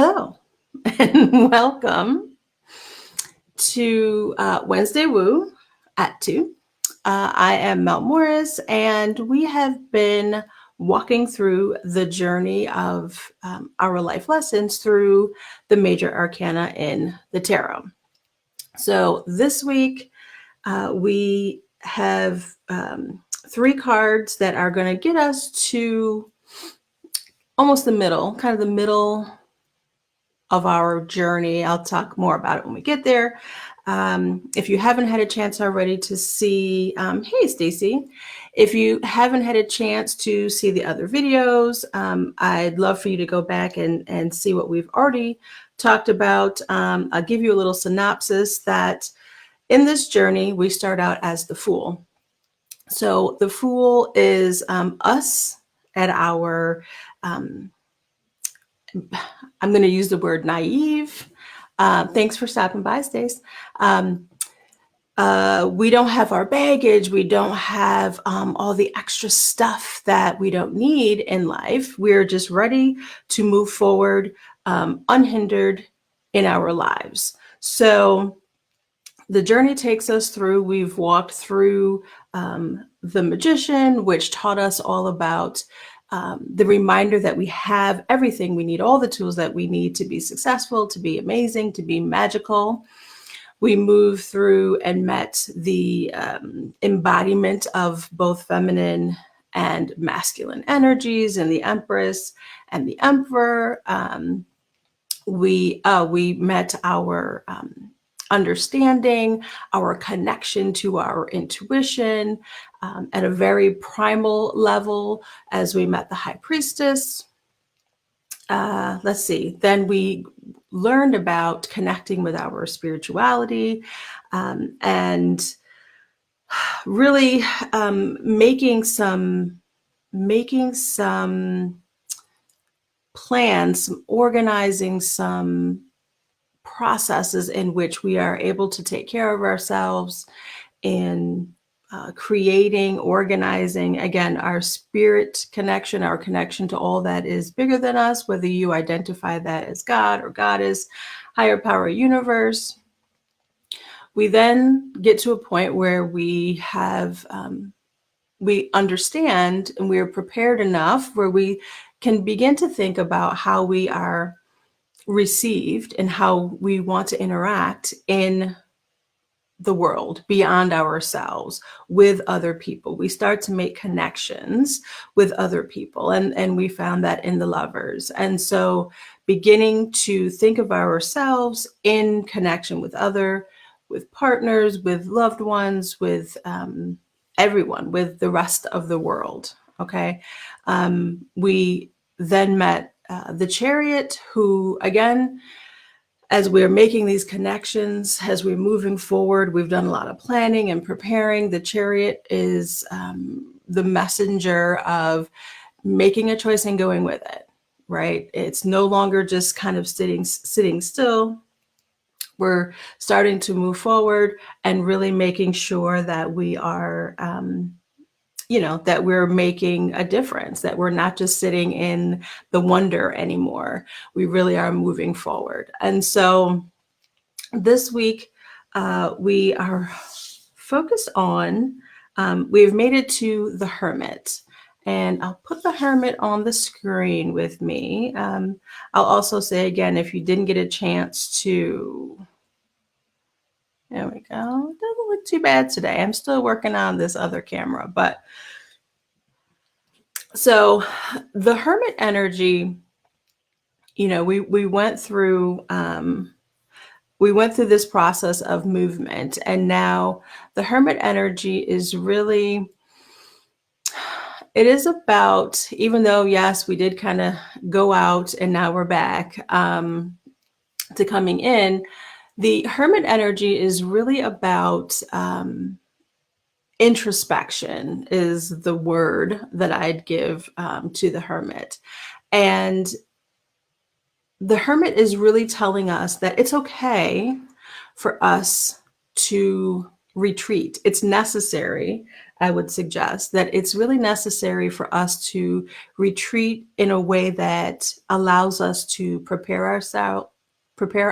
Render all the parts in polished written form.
Hello and welcome to Wednesday Woo at 2. I am Mel Morris, and we have been walking through the journey of our life lessons through the major arcana in the tarot. So this week, we have 3 cards that are going to get us to almost the middle, kind of the middle of our journey. I'll talk more about it when we get there. If you haven't had a chance already to see, hey Stacy, if you haven't had a chance to see the other videos, I'd love for you to go back and see what we've already talked about. I'll give you a little synopsis that in this journey, we start out as the Fool. So the Fool is us at our I'm going to use the word naive. Thanks for stopping by, Stace. We don't have our baggage. We don't have all the extra stuff that we don't need in life. We're just ready to move forward unhindered in our lives. So the journey takes us through, we've walked through the Magician, which taught us all about the reminder that we have everything we need, all the tools that we need to be successful, to be amazing, to be magical. We moved through and met the embodiment of both feminine and masculine energies and the Empress and the Emperor. We met our understanding, our connection to our intuition at a very primal level as we met the High Priestess. Let's see. Then we learned about connecting with our spirituality and really making some plans, some organizing some processes in which we are able to take care of ourselves in creating, organizing, again, our spirit connection, our connection to all that is bigger than us, whether you identify that as God or Goddess, higher power, universe. We then get to a point where we have, we understand and we are prepared enough where we can begin to think about how we are received and how we want to interact in the world beyond ourselves with other people. We start to make connections with other people, and we found that in the Lovers. And so beginning to think of ourselves in connection with partners, with loved ones, with everyone, with the rest of the world. Okay. We then met the Chariot, who, again, as we're making these connections, as we're moving forward, we've done a lot of planning and preparing. The Chariot is the messenger of making a choice and going with it, right? It's no longer just kind of sitting still. We're starting to move forward and really making sure that we are that we're making a difference, that we're not just sitting in the wonder anymore. We really are moving forward. And so this week, we are focused on, we've made it to the Hermit. And I'll put the Hermit on the screen with me. I'll also say again, if you didn't get a chance to, there we go. Doesn't look too bad today. I'm still working on this other camera, but so the Hermit energy, we went through this process of movement, and now the Hermit energy is really, it is about, even though, yes, we did kind of go out and now we're back to coming in, the Hermit energy is really about introspection is the word that I'd give to the Hermit. And the Hermit is really telling us that it's okay for us to retreat. It's necessary, I would suggest that it's really necessary for us to retreat in a way that allows us to prepare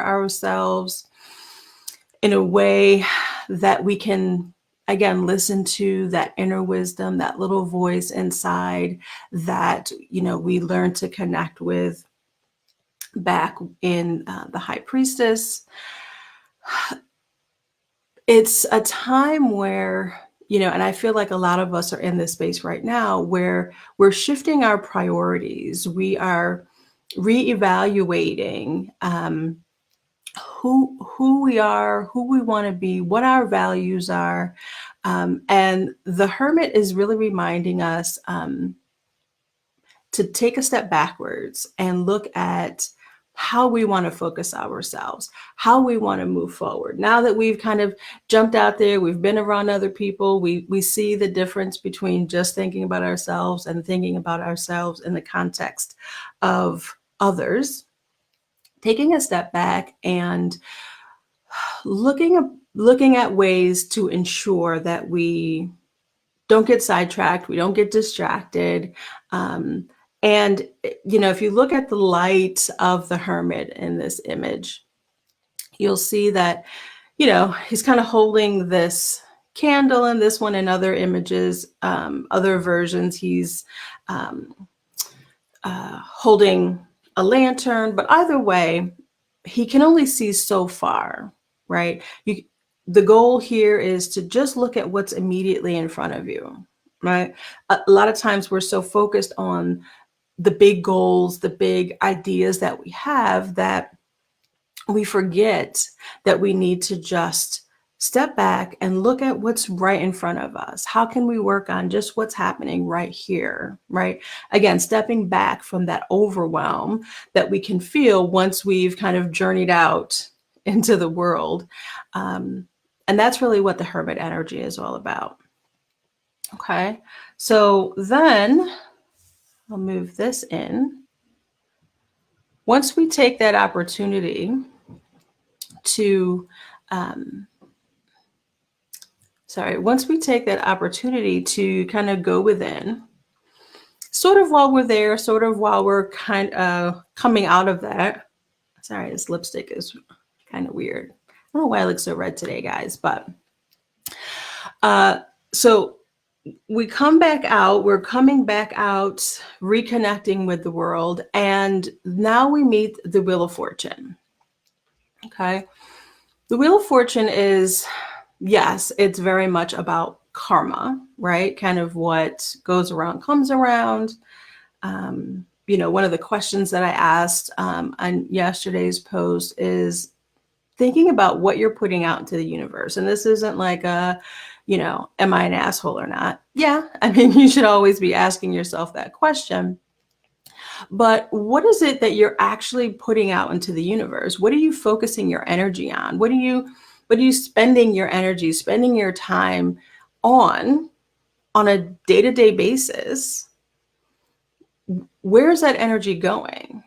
ourselves in a way that we can again listen to that inner wisdom, that little voice inside that we learn to connect with back in the high priestess. It's a time where, and I feel like a lot of us are in this space right now where we're shifting our priorities. We are reevaluating who we are, who we want to be, what our values are. And the Hermit is really reminding us to take a step backwards and look at how we want to focus ourselves, how we want to move forward. Now that we've kind of jumped out there, we've been around other people, we see the difference between just thinking about ourselves and thinking about ourselves in the context of others. Taking a step back and looking at ways to ensure that we don't get sidetracked, we don't get distracted. And if you look at the light of the Hermit in this image, you'll see that he's kind of holding this candle, and this one in other images, other versions, he's um, holding a lantern. But either way, he can only see so far, right? The goal here is to just look at what's immediately in front of you, right? A lot of times we're so focused on the big goals, the big ideas that we have, that we forget that we need to just step back and look at what's right in front of us. How can we work on just what's happening right here, right? Again, stepping back from that overwhelm that we can feel once we've kind of journeyed out into the world. And that's really what the Hermit energy is all about. Okay, so then I'll move this in. Once we take that opportunity to once we take that opportunity to kind of go within, sort of while we're there, sort of while we're kind of coming out of that. Sorry, this lipstick is kind of weird. I don't know why I look so red today, guys, but so we come back out, we're coming back out, reconnecting with the world, and now we meet the Wheel of Fortune. Okay. The Wheel of Fortune is, yes, it's very much about karma, right? Kind of what goes around comes around. One of the questions that I asked on yesterday's post is thinking about what you're putting out into the universe. And this isn't like am I an asshole or not? Yeah, I mean, you should always be asking yourself that question. But what is it that you're actually putting out into the universe? What are you focusing your energy on? What are you spending your energy, spending your time on a day-to-day basis? Where's that energy going?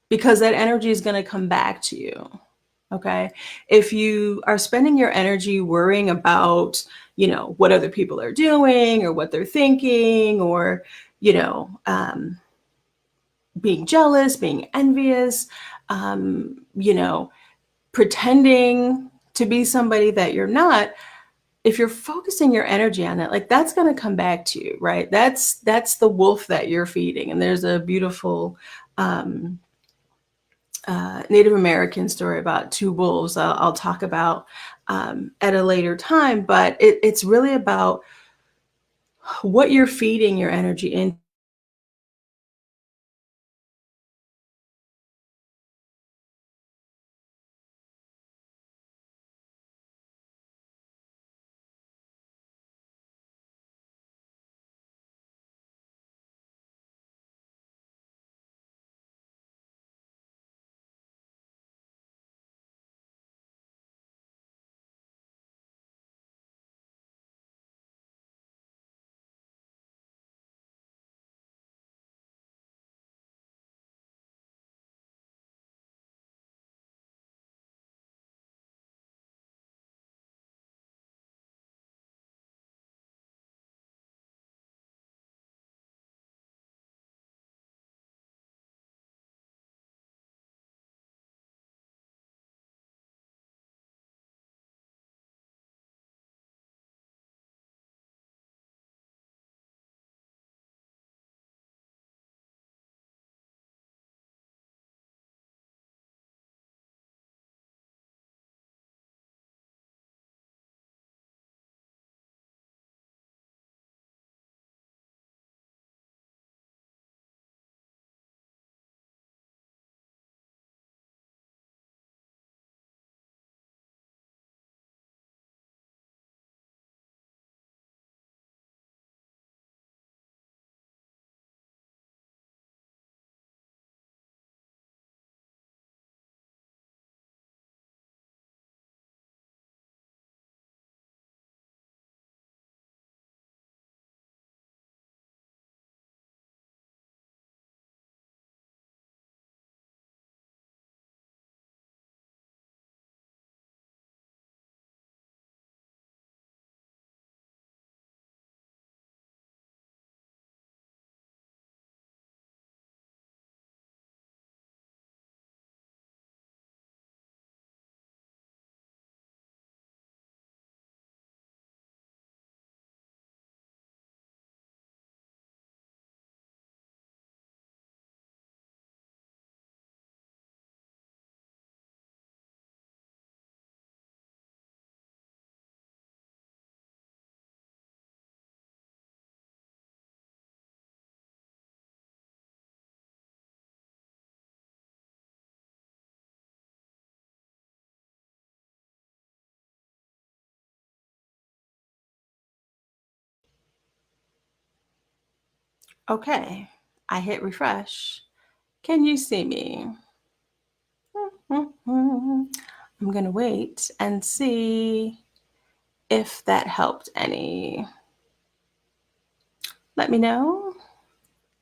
Because that energy is going to come back to you. Okay. If you are spending your energy worrying about, what other people are doing or what they're thinking, or, being jealous, being envious, pretending to be somebody that you're not, if you're focusing your energy on it, like that's going to come back to you, right? That's the wolf that you're feeding. And there's a beautiful Native American story about two wolves I'll talk about at a later time, but it's really about what you're feeding your energy into. Okay, I hit refresh. Can you see me? I'm gonna wait and see if that helped any. Let me know.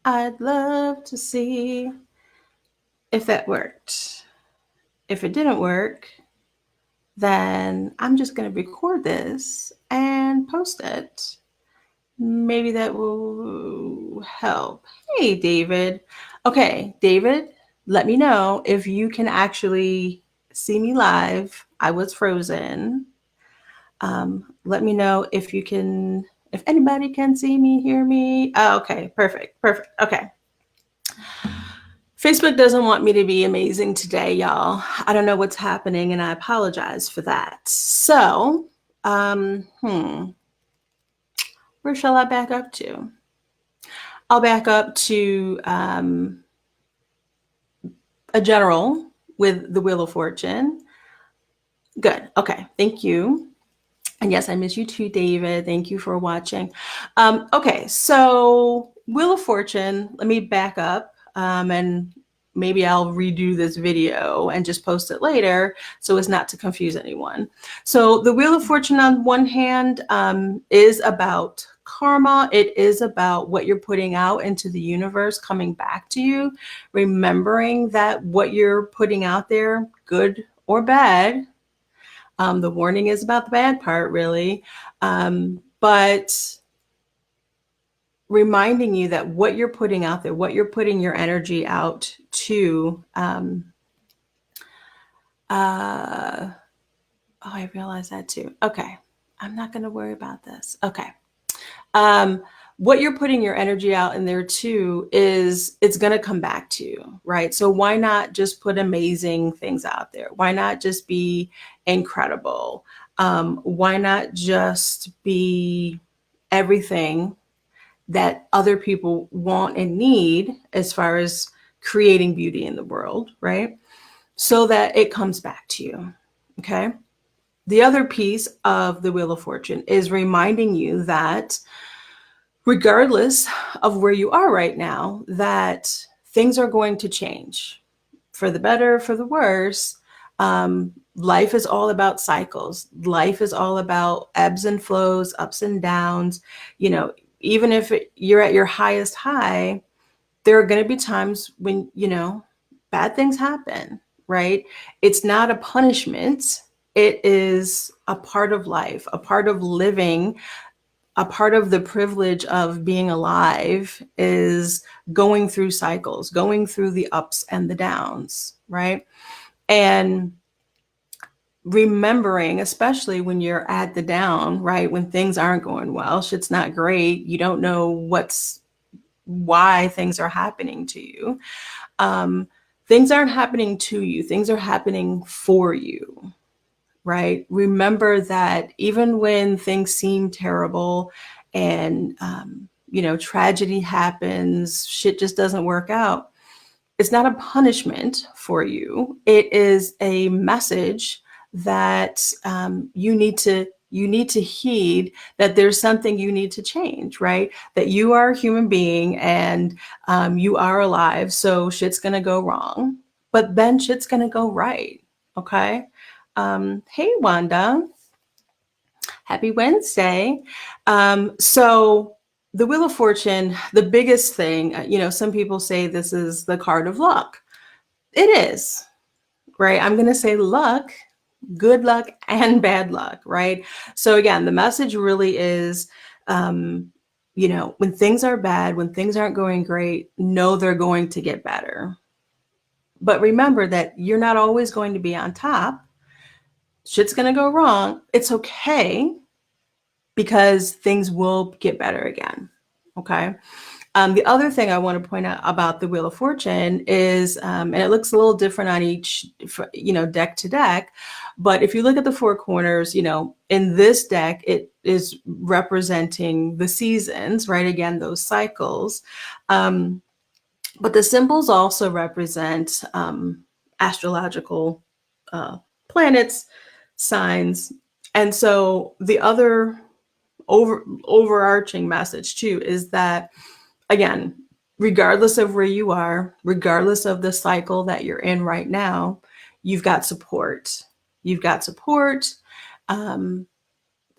I'd love to see if that worked. If it didn't work, then I'm just gonna record this and post it. Maybe that will help. Hey, David. Okay, David, let me know if you can actually see me live. I was frozen. Let me know if you can, if anybody can see me, hear me. Oh, okay, perfect, perfect. Okay. Facebook doesn't want me to be amazing today, y'all. I don't know what's happening, and I apologize for that. So, where shall I back up to? I'll back up to a general with the Wheel of Fortune. Good. Okay. Thank you. And yes, I miss you too, David. Thank you for watching. Okay. So, Wheel of Fortune, let me back up and maybe I'll redo this video and just post it later so as not to confuse anyone. So, the Wheel of Fortune, on one hand, is about karma. It is about what you're putting out into the universe coming back to you, remembering that what you're putting out there, good or bad, the warning is about the bad part, really. But reminding you that what you're putting out there, what you're putting your energy out to, oh, I realized that too. Okay. I'm not going to worry about this. Okay. What you're putting your energy out in there too is it's going to come back to you, right? So why not just put amazing things out there? Why not just be incredible? Why not just be everything that other people want and need as far as creating beauty in the world, right? So that it comes back to you. Okay. The other piece of the Wheel of Fortune is reminding you that regardless of where you are right now, that things are going to change for the better, for the worse. Life is all about cycles. Life is all about ebbs and flows, ups and downs. You know, even if you're at your highest high, there are going to be times when, bad things happen, right? It's not a punishment. It is a part of life, a part of living. A part of the privilege of being alive is going through cycles, going through the ups and the downs, right? And remembering, especially when you're at the down, right? When things aren't going well, shit's not great. You don't know why things are happening to you. Things aren't happening to you. Things are happening for you, right? Remember that even when things seem terrible and, tragedy happens, shit just doesn't work out, it's not a punishment for you. It is a message that you need to heed, that there's something you need to change, right? That you are a human being and you are alive. So shit's going to go wrong, but then shit's going to go right. Okay. Hey, Wanda. Happy Wednesday. So the Wheel of Fortune, the biggest thing, some people say this is the card of luck. It is, right? I'm going to say luck, good luck and bad luck, right? So again, the message really is, when things are bad, when things aren't going great, know they're going to get better. But remember that you're not always going to be on top. Shit's going to go wrong. It's okay, because things will get better again. Okay. The other thing I want to point out about the Wheel of Fortune is, and it looks a little different on each, deck to deck, but if you look at the four corners, in this deck, it is representing the seasons, right? Again, those cycles. But the symbols also represent astrological planets, signs. And so the other overarching message too is that again, regardless of where you are, regardless of the cycle that you're in right now, you've got support. You've got support. Um,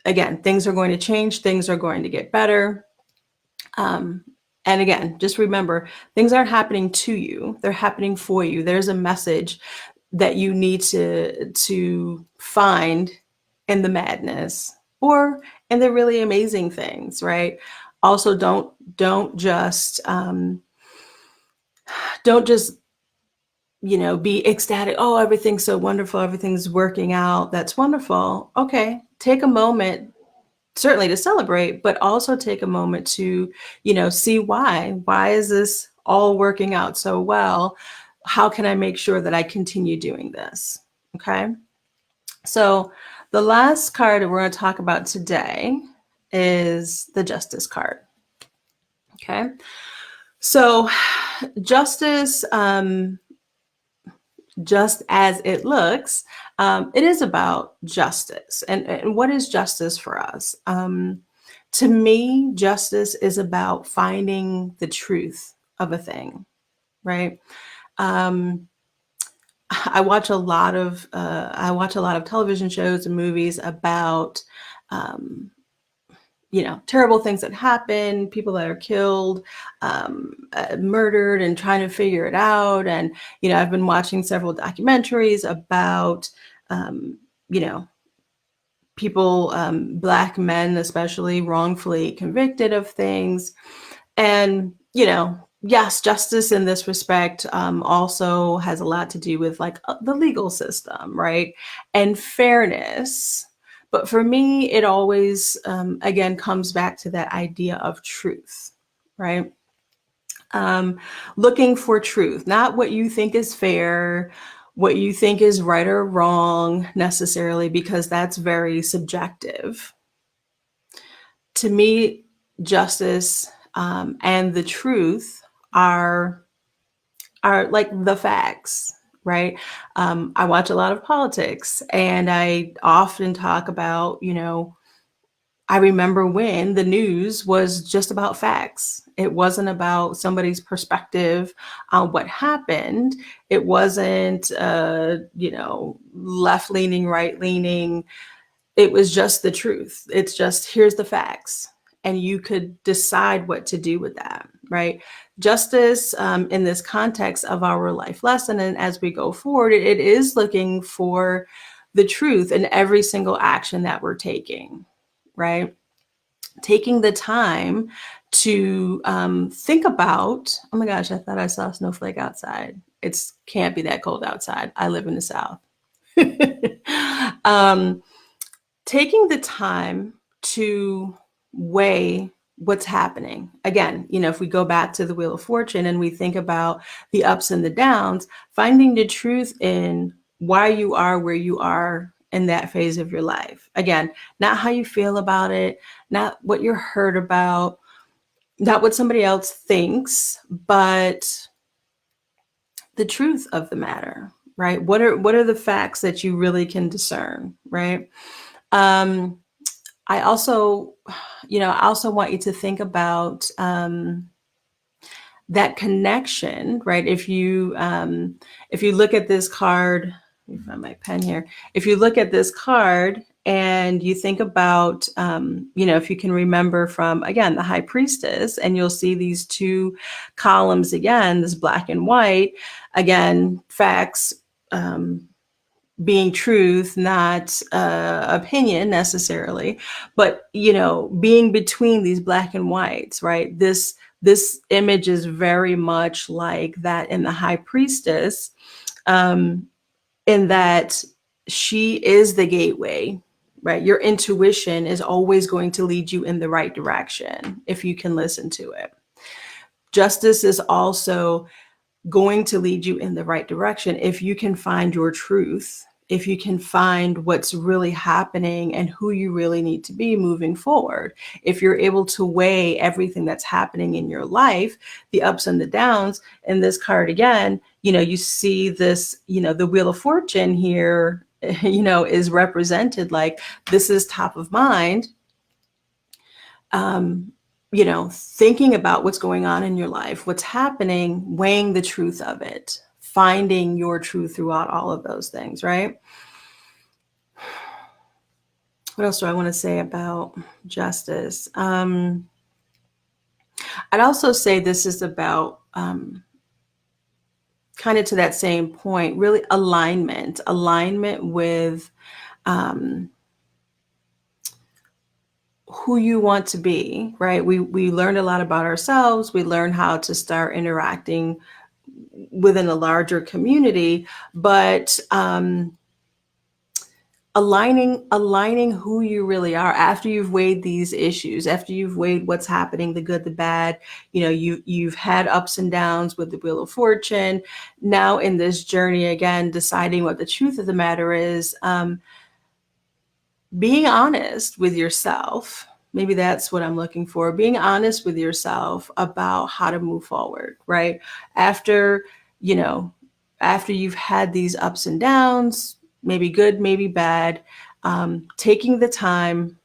Again, things are going to change, things are going to get better. Um, and again, just remember, things aren't happening to you, they're happening for you. There's a message that you need to find in the madness or in the really amazing things, right? Also, don't just be ecstatic. Oh, everything's so wonderful, everything's working out. That's wonderful. Okay, take a moment certainly to celebrate, but also take a moment to, see why. Why is this all working out so well? How can I make sure that I continue doing this? Okay. So the last card that we're going to talk about today is the Justice card. Okay. So justice, just as it looks, it is about justice. And what is justice for us? To me, justice is about finding the truth of a thing, right? Um, I watch a lot of television shows and movies about um, terrible things that happen, people that are killed, murdered, and trying to figure it out. And, I've been watching several documentaries about, you know, people, Black men especially, wrongfully convicted of things. And, yes, justice in this respect also has a lot to do with like the legal system, right? And fairness. But for me, it always, again, comes back to that idea of truth, right? Um, Looking for truth, not what you think is fair, what you think is right or wrong necessarily, because that's very subjective. To me, justice and the truth are like the facts, right? I watch a lot of politics, and I often talk about, I remember when the news was just about facts. It wasn't about somebody's perspective on what happened. It wasn't, left leaning, right leaning. It was just the truth. It's just, here's the facts. And you could decide what to do with that, right? Justice in this context of our life lesson, and as we go forward, it is looking for the truth in every single action that we're taking, right? Taking the time to think about, oh my gosh, I thought I saw a snowflake outside. It can't be that cold outside. I live in the South. um, Taking the time to weigh what's happening. Again, if we go back to the Wheel of Fortune and we think about the ups and the downs, finding the truth in why you are where you are in that phase of your life. Again, not how you feel about it, not what you're hurt about, not what somebody else thinks, but the truth of the matter, right? What are the facts that you really can discern, right? Um, I also, I also want you to think about that connection, right? If you look at this card, let me find my pen here. If you look at this card and you think about, if you can remember from, again, the High Priestess, and you'll see these two columns again, this black and white, again, facts, being truth, not opinion necessarily, but being between these black and whites, right? This image is very much like that in the High Priestess, in that she is the gateway, right? Your intuition is always going to lead you in the right direction if you can listen to it. Justice is also going to lead you in the right direction if you can find your truth, if you can find what's really happening and who you really need to be moving forward. If you're able to weigh everything that's happening in your life, the ups and the downs. In this card again, you see this, the Wheel of Fortune here, is represented like this is top of mind. thinking about what's going on in your life, what's happening, weighing the truth of it, finding your truth throughout all of those things, right? What else do I want to say about justice? I'd also say this is about kind of to that same point, really alignment with who you want to be, right? We learned a lot about ourselves. We learn how to start interacting within a larger community, but aligning who you really are after you've weighed these issues, after you've weighed what's happening, the good, the bad. You've had ups and downs with the Wheel of Fortune. Now in this journey, again, deciding what the truth of the matter is, being honest with yourself. Maybe that's what I'm looking for. Being honest with yourself about how to move forward, right? After you've had these ups and downs, maybe good, maybe bad, taking the time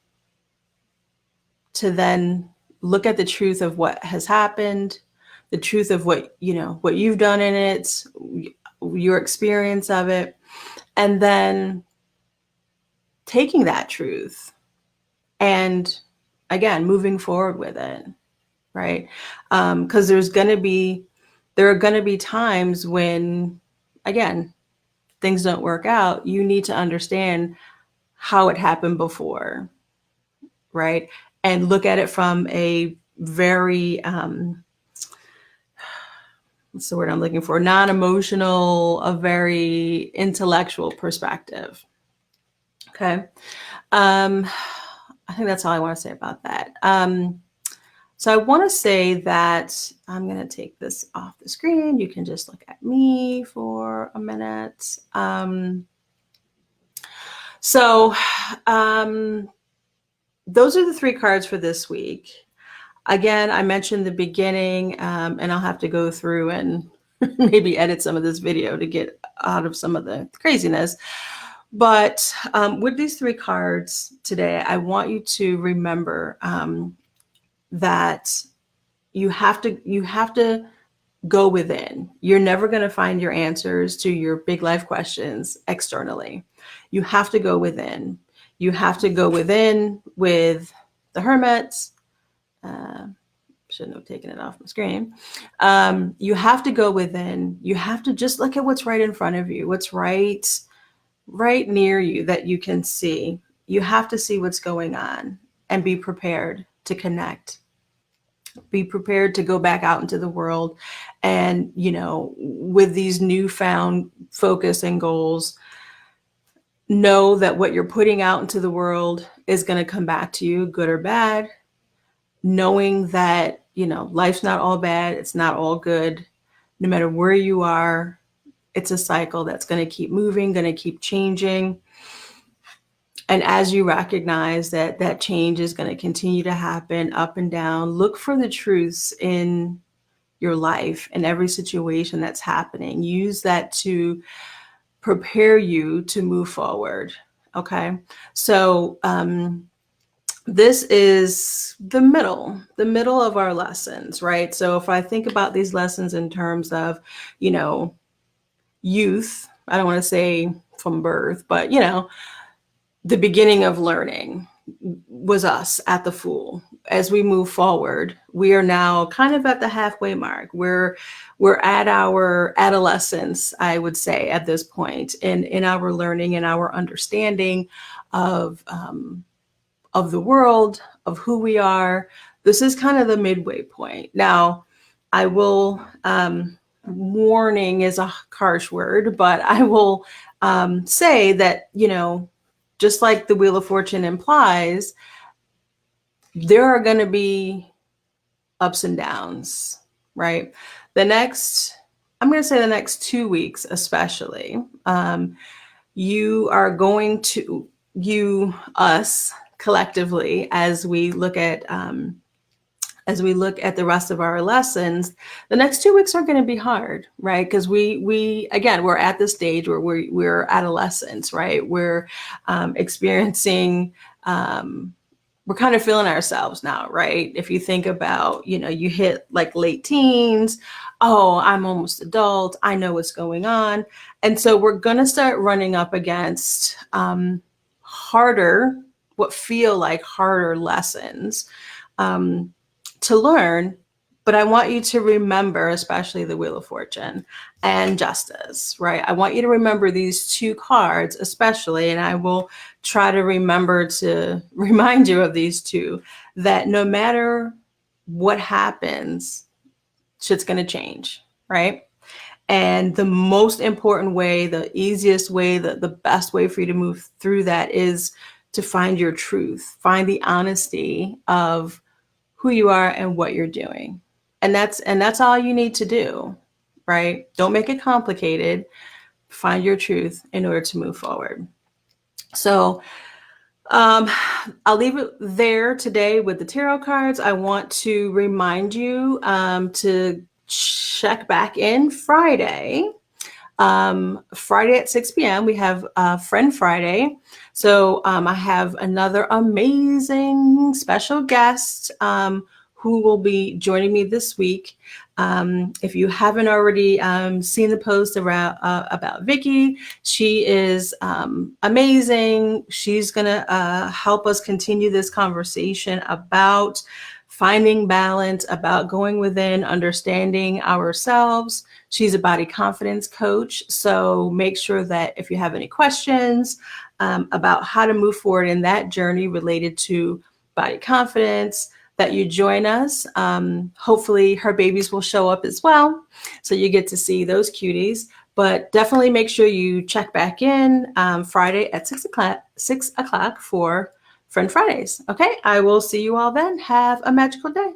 to then look at the truth of what has happened, the truth of what you've done in it, your experience of it, and then taking that truth and, again, moving forward with it, right? Because there are going to be times when, again, things don't work out. You need to understand how it happened before, right? And look at it from a very, what's the word I'm looking for? Non-emotional, a very intellectual perspective. Okay. I think that's all I want to say about that. So I want to say that I'm going to take this off the screen. You can just look at me for a minute. So those are the 3 cards for this week. Again, I mentioned the beginning, and I'll have to go through and maybe edit some of this video to get out of some of the craziness. But with these 3 cards today, I want you to remember that you have to go within. You're never going to find your answers to your big life questions externally. You have to go within. You have to go within with the Hermit. Shouldn't have taken it off my screen. You have to go within. You have to just look at what's right in front of you, what's right near you that you can see. You have to see what's going on and be prepared to connect. Be prepared to go back out into the world and, with these newfound focus and goals, know that what you're putting out into the world is going to come back to you, good or bad, knowing that, life's not all bad. It's not all good. No matter where you are, it's a cycle that's going to keep moving, going to keep changing. And as you recognize that change is going to continue to happen up and down, look for the truths in your life and every situation that's happening. Use that to prepare you to move forward. Okay. So this is the middle of our lessons, right? So if I think about these lessons in terms of, youth, I don't want to say from birth, but, the beginning of learning was us at the Fool. As we move forward, we are now kind of at the halfway mark. We're at our adolescence, I would say, at this point in our learning and our understanding of the world, of who we are. This is kind of the midway point. Now, I will, warning is a harsh word, but I will say that, just like the Wheel of Fortune implies, there are going to be ups and downs, right? I'm going to say the next 2 weeks, especially, us collectively, as we look at the rest of our lessons, the next 2 weeks are going to be hard, right? Because we're at the stage where we're adolescents, right? We're experiencing we're kind of feeling ourselves now, right? If you think about, you hit like late teens, oh, I'm almost adult, I know what's going on. And so we're going to start running up against harder, what feel like harder lessons to learn. But I want you to remember, especially the Wheel of Fortune and Justice, right? I want you to remember these two cards, especially, and I will try to remember to remind you of these two, that no matter what happens, shit's going to change, right? And the most important way, the easiest way, the best way for you to move through that is to find your truth, find the honesty of who you are and what you're doing. And that's all you need to do, right? Don't make it complicated. Find your truth in order to move forward. So I'll leave it there today with the tarot cards. I want to remind you to check back in Friday. Friday at 6 p.m. we have Friend Friday. So I have another amazing special guest who will be joining me this week. If you haven't already seen the post about Vicky, she is amazing. She's going to help us continue this conversation about finding balance, about going within, understanding ourselves. She's a body confidence coach. So make sure that if you have any questions about how to move forward in that journey related to body confidence, that you join us. Hopefully her babies will show up as well, so you get to see those cuties. But definitely make sure you check back in Friday at 6 o'clock for Friend Fridays. Okay, I will see you all then. Have a magical day.